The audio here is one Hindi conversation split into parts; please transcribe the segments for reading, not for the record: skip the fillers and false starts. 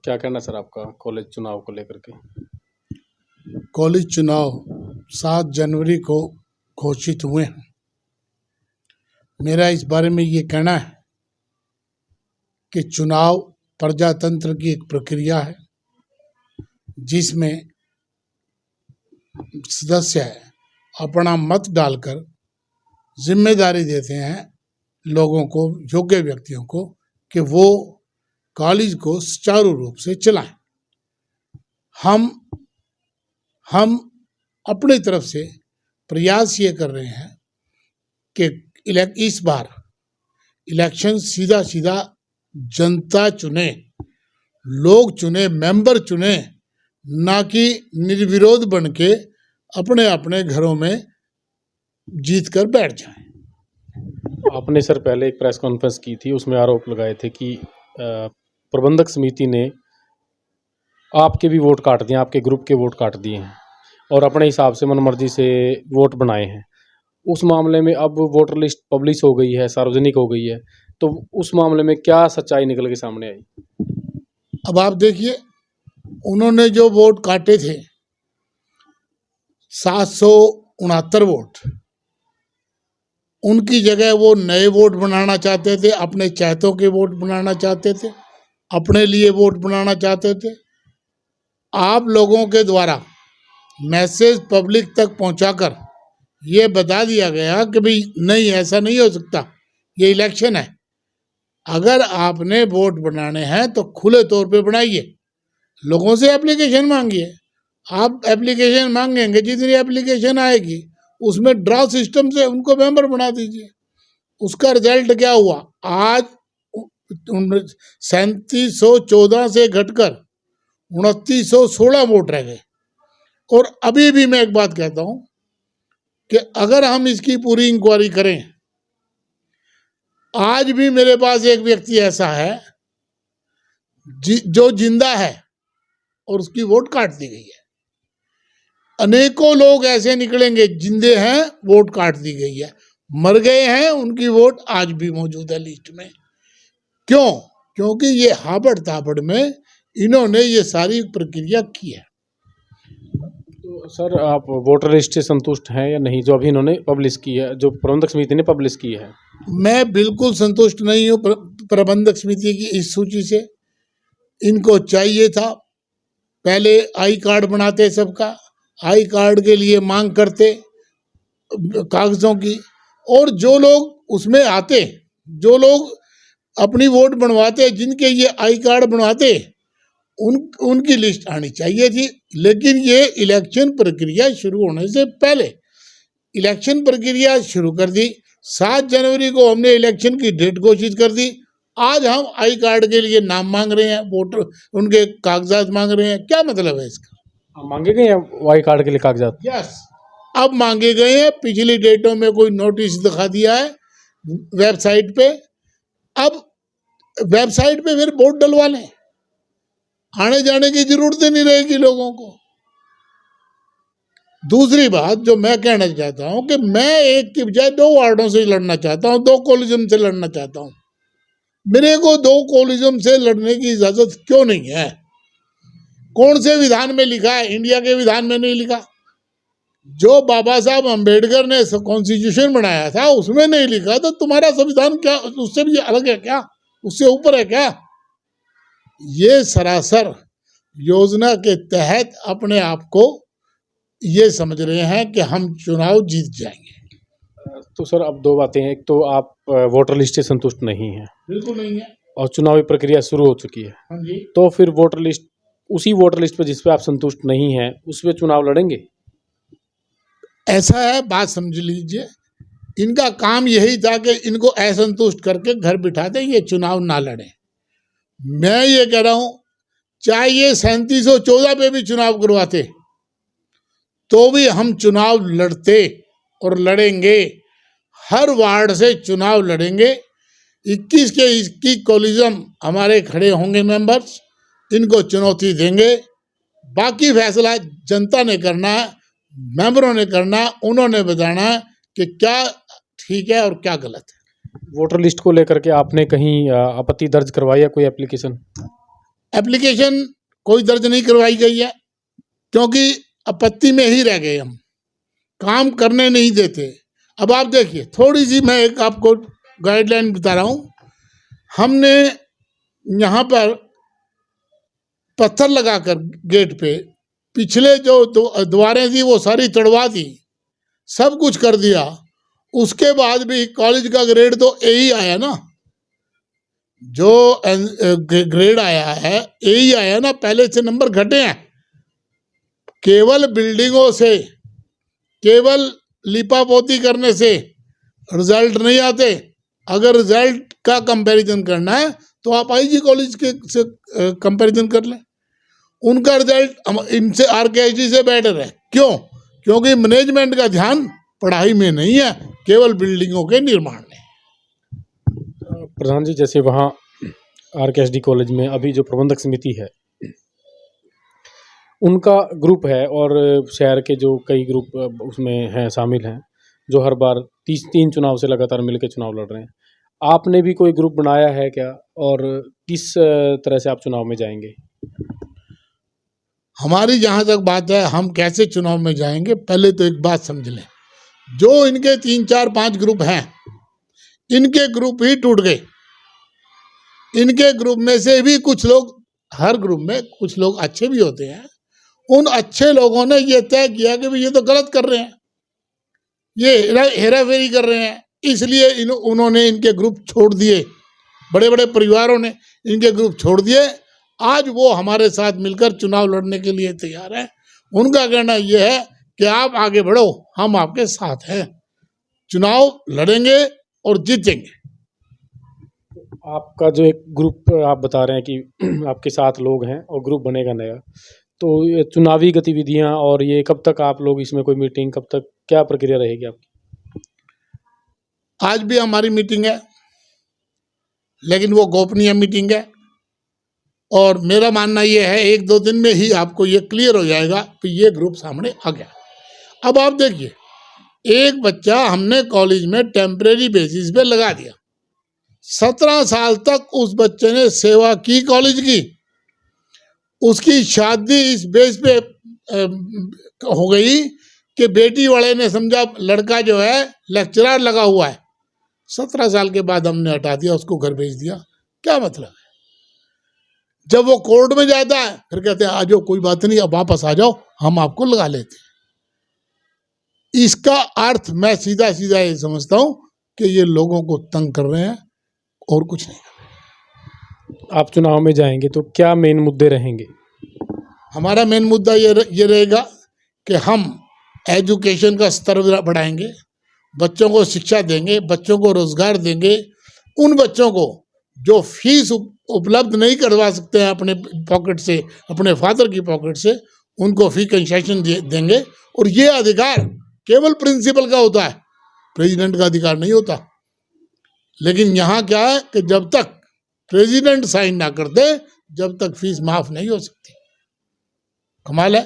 क्या कहना सर आपका कॉलेज चुनाव को लेकर के? कॉलेज चुनाव 7 जनवरी को घोषित हुए हैं। मेरा इस बारे में ये कहना है कि चुनाव प्रजातंत्र की एक प्रक्रिया है जिसमें सदस्य अपना मत डालकर जिम्मेदारी देते हैं लोगों को, योग्य व्यक्तियों को, कि वो कॉलेज को सुचारू रूप से चलाएं। हम अपनी तरफ से प्रयास ये कर रहे हैं कि इस बार इलेक्शन सीधा सीधा जनता चुने, लोग चुने, मेंबर चुने, ना कि निर्विरोध बन के अपने अपने घरों में जीत कर बैठ जाएं। आपने सर पहले एक प्रेस कॉन्फ्रेंस की थी, उसमें आरोप लगाए थे कि प्रबंधक समिति ने आपके भी वोट काट दिए, आपके ग्रुप के वोट काट दिए हैं और अपने हिसाब से मनमर्जी से वोट बनाए हैं। उस मामले में अब वोटर लिस्ट पब्लिश हो गई है, सार्वजनिक हो गई है, तो उस मामले में क्या सच्चाई निकल के सामने आई? अब आप देखिए, उन्होंने जो वोट काटे थे 769 वोट, उनकी जगह वो नए वोट बनाना चाहते थे, अपने चहेतों के वोट बनाना चाहते थे, अपने लिए वोट बनाना चाहते थे। आप लोगों के द्वारा मैसेज पब्लिक तक पहुंचाकर ये बता दिया गया कि भाई नहीं, ऐसा नहीं हो सकता, ये इलेक्शन है। अगर आपने वोट बनाने हैं तो खुले तौर पे बनाइए, लोगों से एप्लीकेशन मांगिए। आप एप्लीकेशन मांगेंगे, जितनी एप्लीकेशन आएगी उसमें ड्रॉ सिस्टम से उनको मेंबर बना दीजिए। उसका रिजल्ट क्या हुआ? आज 3714 से घटकर 2916 वोट रह गए। और अभी भी मैं एक बात कहता हूं कि अगर हम इसकी पूरी इंक्वायरी करें, आज भी मेरे पास एक व्यक्ति ऐसा है जो जिंदा है और उसकी वोट काट दी गई है। अनेकों लोग ऐसे निकलेंगे, जिंदे हैं, वोट काट दी गई है, मर गए हैं, उनकी वोट आज भी मौजूद है लिस्ट में। क्यों? क्योंकि ये हाबड़ ताबड़ में इन्होंने ये सारी प्रक्रिया की है। तो सर, आप वोटर लिस्ट से संतुष्ट हैं या नहीं, जो अभी इन्होंने पब्लिश की है, जो प्रबंधक समिति ने पब्लिश की है? मैं बिल्कुल संतुष्ट नहीं हूँ प्रबंधक समिति की इस सूची से। इनको चाहिए था, पहले आई कार्ड बनाते, सबका आई कार्ड के लिए मांग करते कागजों की, और जो लोग उसमें आते, जो लोग अपनी वोट बनवाते, जिनके ये आई कार्ड बनवाते, उनकी लिस्ट आनी चाहिए थी। लेकिन ये इलेक्शन प्रक्रिया शुरू होने से पहले इलेक्शन प्रक्रिया शुरू कर दी। 7 जनवरी को हमने इलेक्शन की डेट घोषित कर दी। आज हम आई कार्ड के लिए नाम मांग रहे हैं, वोटर उनके कागजात मांग रहे हैं। क्या मतलब है इसका? मांगे गए हैं आई कार्ड के लिए कागजात? यस, अब मांगे गए हैं। पिछली डेटों में कोई नोटिस दिखा दिया है वेबसाइट पे। अब वेबसाइट पे फिर वोट डलवा लें, आने जाने की जरूरत नहीं रहेगी लोगों को। दूसरी बात जो मैं कहना चाहता हूं कि मैं एक की बजाय 2 वार्डों से लड़ना चाहता हूं, 2 कोलिज्म से लड़ना चाहता हूं। मेरे को 2 कोलिज्म से लड़ने की इजाजत क्यों नहीं है? कौन से विधान में लिखा है? इंडिया के विधान में नहीं लिखा। जो बाबा साहब अंबेडकर ने कॉन्स्टिट्यूशन बनाया था उसमें नहीं लिखा, तो तुम्हारा संविधान क्या उससे भी अलग है क्या? उससे ऊपर है क्या? ये सरासर योजना के तहत अपने आप को ये समझ रहे हैं कि हम चुनाव जीत जाएंगे। तो सर, अब 2 बातें हैं। एक तो आप वोटर लिस्ट से संतुष्ट नहीं हैं, बिल्कुल नहीं है, और चुनावी प्रक्रिया शुरू हो चुकी है। हाँ जी। तो फिर उसी वोटर लिस्ट पर जिस पे आप संतुष्ट नहीं हैं, उस पे चुनाव लड़ेंगे? ऐसा है, बात समझ लीजिए। इनका काम यही था कि इनको असंतुष्ट करके घर बिठा दें, ये चुनाव ना लड़े। मैं ये कह रहा हूं, चाहे ये 3714 पे भी चुनाव करवाते तो भी हम चुनाव लड़ते और लड़ेंगे। हर वार्ड से चुनाव लड़ेंगे। 21 के 21 कोलिज्म हमारे खड़े होंगे मेंबर्स, इनको चुनौती देंगे। बाकी फैसला जनता ने करना, मेंबरों ने करना, उन्होंने बताना कि क्या ठीक है और क्या गलत है। वोटर लिस्ट को लेकर के आपने कहीं आपत्ति दर्ज करवाई है, कोई एप्लीकेशन? एप्लीकेशन कोई दर्ज नहीं करवाई गई है, क्योंकि आपत्ति में ही रह गए हम, काम करने नहीं देते। अब आप देखिए, थोड़ी सी मैं एक आपको गाइडलाइन बता रहा हूँ। हमने यहाँ पर पत्थर लगाकर गेट पे पिछले जो दीवारें थी वो सारी तोड़वा दी, सब कुछ कर दिया। उसके बाद भी कॉलेज का ग्रेड तो ए ही आया ना, जो ग्रेड आया है ए ही आया ना, पहले से नंबर घटे हैं। केवल बिल्डिंगों से, केवल लिपापोती करने से रिजल्ट नहीं आते। अगर रिजल्ट का कंपैरिजन करना है तो आप आईजी कॉलेज के से कंपैरिजन कर लें, उनका रिजल्ट इनसे आरकेआईजी से बेटर है। क्यों? क्योंकि मैनेजमेंट का ध्यान पढ़ाई में नहीं है, केवल बिल्डिंगों के निर्माण में। प्रधान जी, जैसे वहाँ आरकेएसडी कॉलेज में अभी जो प्रबंधक समिति है उनका ग्रुप है, और शहर के जो कई ग्रुप उसमें हैं, शामिल हैं, जो हर बार 3 चुनाव से लगातार मिलकर चुनाव लड़ रहे हैं। आपने भी कोई ग्रुप बनाया है क्या, और किस तरह से आप चुनाव में जाएंगे? हमारी जहाँ तक बात है, हम कैसे चुनाव में जाएंगे, पहले तो एक बात समझ लें। जो इनके 3, 4, 5 ग्रुप हैं, इनके ग्रुप ही टूट गए। इनके ग्रुप में से भी कुछ लोग, हर ग्रुप में कुछ लोग अच्छे भी होते हैं। उन अच्छे लोगों ने ये तय किया कि भाई ये तो गलत कर रहे हैं, ये हेरा फेरी कर रहे हैं, इसलिए उन्होंने इनके ग्रुप छोड़ दिए। बड़े बड़े परिवारों ने इनके ग्रुप छोड़ दिए। आज वो हमारे साथ मिलकर चुनाव लड़ने के लिए तैयार है। उनका कहना यह है कि आप आगे बढ़ो, हम आपके साथ हैं, चुनाव लड़ेंगे और जीतेंगे। आपका जो एक ग्रुप आप बता रहे हैं कि आपके साथ लोग हैं और ग्रुप बनेगा नया, तो ये चुनावी गतिविधियां और ये कब तक आप लोग इसमें, कोई मीटिंग कब तक, क्या प्रक्रिया रहेगी आपकी? आज भी हमारी मीटिंग है, लेकिन वो गोपनीय मीटिंग है, और मेरा मानना ये है 1-2 दिन में ही आपको ये क्लियर हो जाएगा कि ये ग्रुप सामने आ गया। अब आप देखिए, एक बच्चा हमने कॉलेज में टेम्परेरी बेसिस पे लगा दिया, 17 साल तक उस बच्चे ने सेवा की कॉलेज की। उसकी शादी इस बेस पे हो गई कि बेटी वाले ने समझा लड़का जो है लेक्चरर लगा हुआ है। 17 साल के बाद हमने हटा दिया, उसको घर भेज दिया। क्या मतलब है? जब वो कोर्ट में जाता है फिर कहते हैं आ जाओ, कोई बात नहीं, अब वापस आ जाओ, हम आपको लगा लेते हैं। इसका अर्थ मैं सीधा सीधा ये समझता हूं कि ये लोगों को तंग कर रहे हैं और कुछ नहीं। आप चुनाव में जाएंगे तो क्या मेन मुद्दे रहेंगे? हमारा मेन मुद्दा ये रहेगा कि हम एजुकेशन का स्तर बढ़ाएंगे, बच्चों को शिक्षा देंगे, बच्चों को रोजगार देंगे। उन बच्चों को जो फीस उपलब्ध नहीं करवा सकते हैं अपने पॉकेट से, अपने फादर की पॉकेट से, उनको फी कंसेशन देंगे। और ये अधिकार केवल प्रिंसिपल का होता है, प्रेसिडेंट का अधिकार नहीं होता। लेकिन यहाँ क्या है कि जब तक प्रेसिडेंट साइन ना करते, जब तक फीस माफ नहीं हो सकती। कमाल है।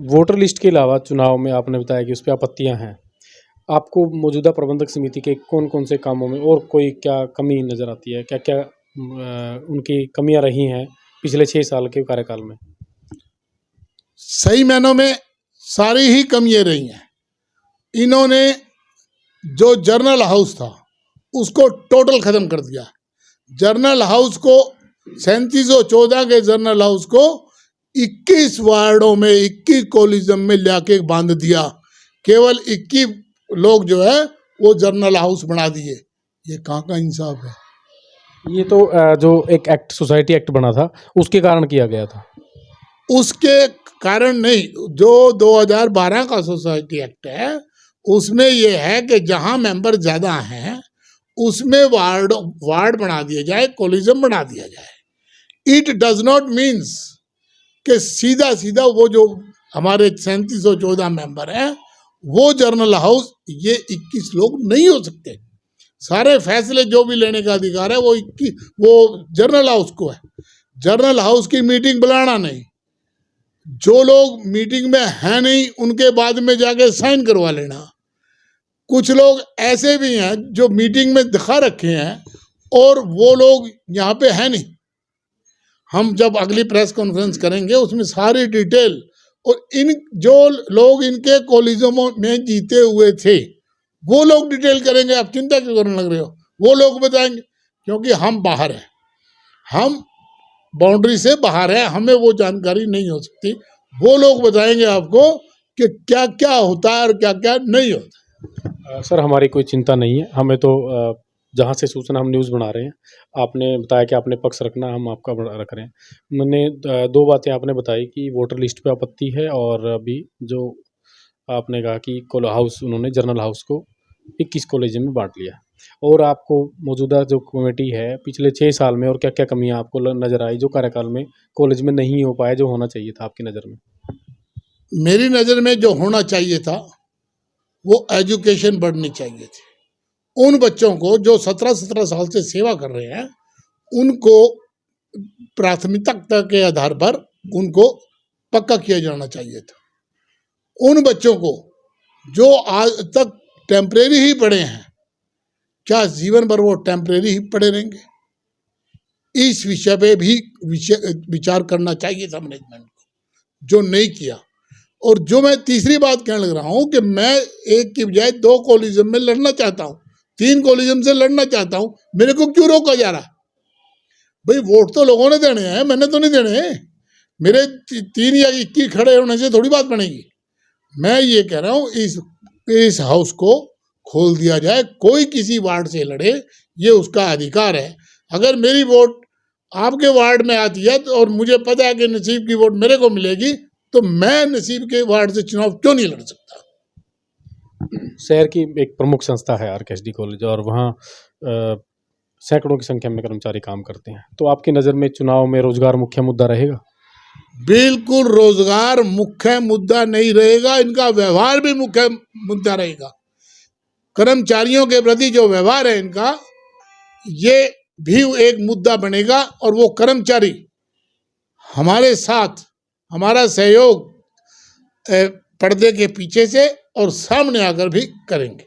वोटर लिस्ट के अलावा चुनाव में आपने बताया कि उस पर आपत्तियां हैं, आपको मौजूदा प्रबंधक समिति के कौन कौन से कामों में और कोई क्या कमी नज़र आती है? क्या क्या उनकी कमियां रही हैं पिछले 6 साल के कार्यकाल में? सही मायनों में सारी ही कमियां रही हैं। इन्होंने जो जर्नल हाउस था उसको टोटल खत्म कर दिया। जर्नल हाउस को 3714 के जर्नल हाउस को 21 वार्डों में, 21 कॉलेजम में लाके बांध दिया। केवल 21 लोग जो है वो जर्नल हाउस बना दिए। ये कहाँ का इंसाफ है? ये तो जो एक एक्ट, सोसाइटी एक्ट बना था, उसके कारण किया गया था। उसके कारण नहीं, जो 2012 का सोसाइटी एक्ट है उसमें ये है कि जहां मेंबर ज्यादा हैं उसमें वार्ड बना दिया जाए, कॉलेजम बना दिया जाए। इट डज नॉट मीन्स कि सीधा सीधा वो जो हमारे 3714 मेंबर हैं वो जर्नल हाउस, ये 21 लोग नहीं हो सकते। सारे फैसले जो भी लेने का अधिकार है वो जर्नल हाउस को है। जर्नल हाउस की मीटिंग बुलाना नहीं, जो लोग मीटिंग में हैं नहीं उनके बाद में जाके साइन करवा लेना। कुछ लोग ऐसे भी हैं जो मीटिंग में दिखा रखे हैं और वो लोग यहाँ पे हैं नहीं, हम जब अगली प्रेस कॉन्फ्रेंस करेंगे उसमें सारी डिटेल, और इन जो लोग इनके कॉलेजों में जीते हुए थे वो लोग डिटेल करेंगे। आप चिंता क्यों करने लग रहे हो, वो लोग बताएंगे, क्योंकि हम बाहर हैं, हम बाउंड्री से बाहर हैं, हमें वो जानकारी नहीं हो सकती। वो लोग बताएंगे आपको कि क्या क्या होता है और क्या क्या नहीं होता। सर हमारी कोई चिंता नहीं है, हमें तो जहाँ से सूचना हम न्यूज़ बना रहे हैं, आपने बताया कि आपने पक्ष रखना, हम आपका रख रहे हैं। मैंने दो बातें आपने बताई कि वोटर लिस्ट पे आपत्ति है, और अभी जो आपने कहा कि हाउस उन्होंने जर्नल हाउस को 21 कॉलेज में बांट लिया, और आपको मौजूदा जो कमेटी है पिछले 6 साल में और क्या क्या कमियां आपको नज़र आई जो कार्यकाल में कॉलेज में नहीं हो पाया, जो होना चाहिए था आपकी नज़र में? मेरी नज़र में जो होना चाहिए था वो एजुकेशन बढ़नी चाहिए थी। उन बच्चों को जो 17-17 साल से सेवा कर रहे हैं उनको प्राथमिकता के आधार पर उनको पक्का किया जाना चाहिए था। उन बच्चों को जो आज तक टेम्परेरी ही पढ़े हैं, क्या जीवन भर वो टेम्परेरी ही पढ़े रहेंगे? इस विषय पे भी विचार करना चाहिए था मैनेजमेंट को, जो नहीं किया। और जो मैं तीसरी बात कहने लग रहा हूं कि मैं एक की बजाय 2 कॉलेजम में लड़ना चाहता हूं, 3 कॉलेजम से लड़ना चाहता हूं, मेरे को क्यों रोका जा रहा? भाई वोट तो लोगों ने देने हैं, मैंने तो नहीं देने हैं। मेरे 3 या 21 खड़े होने से थोड़ी बात बनेगी। मैं ये कह रहा हूं इस हाउस को खोल दिया जाए, कोई किसी वार्ड से लड़े, ये उसका अधिकार है। अगर मेरी वोट आपके वार्ड में आती है और मुझे पता है कि नसीब की वोट मेरे को मिलेगी, तो मैं नसीब के वार्ड से चुनाव क्यों नहीं लड़ सकता? शहर की एक प्रमुख संस्था है आरकेएसडी कॉलेज, और वहाँ सैकड़ों की संख्या में कर्मचारी काम करते हैं, तो आपकी नज़र में चुनाव में रोजगार मुख्य मुद्दा रहेगा? बिल्कुल रोजगार मुख्य मुद्दा नहीं रहेगा, इनका व्यवहार भी मुख्य मुद्दा रहेगा। कर्मचारियों के प्रति जो व्यवहार है इनका, ये भी एक मुद्दा बनेगा, और वो कर्मचारी हमारे साथ हमारा सहयोग पर्दे के पीछे से और सामने आकर भी करेंगे।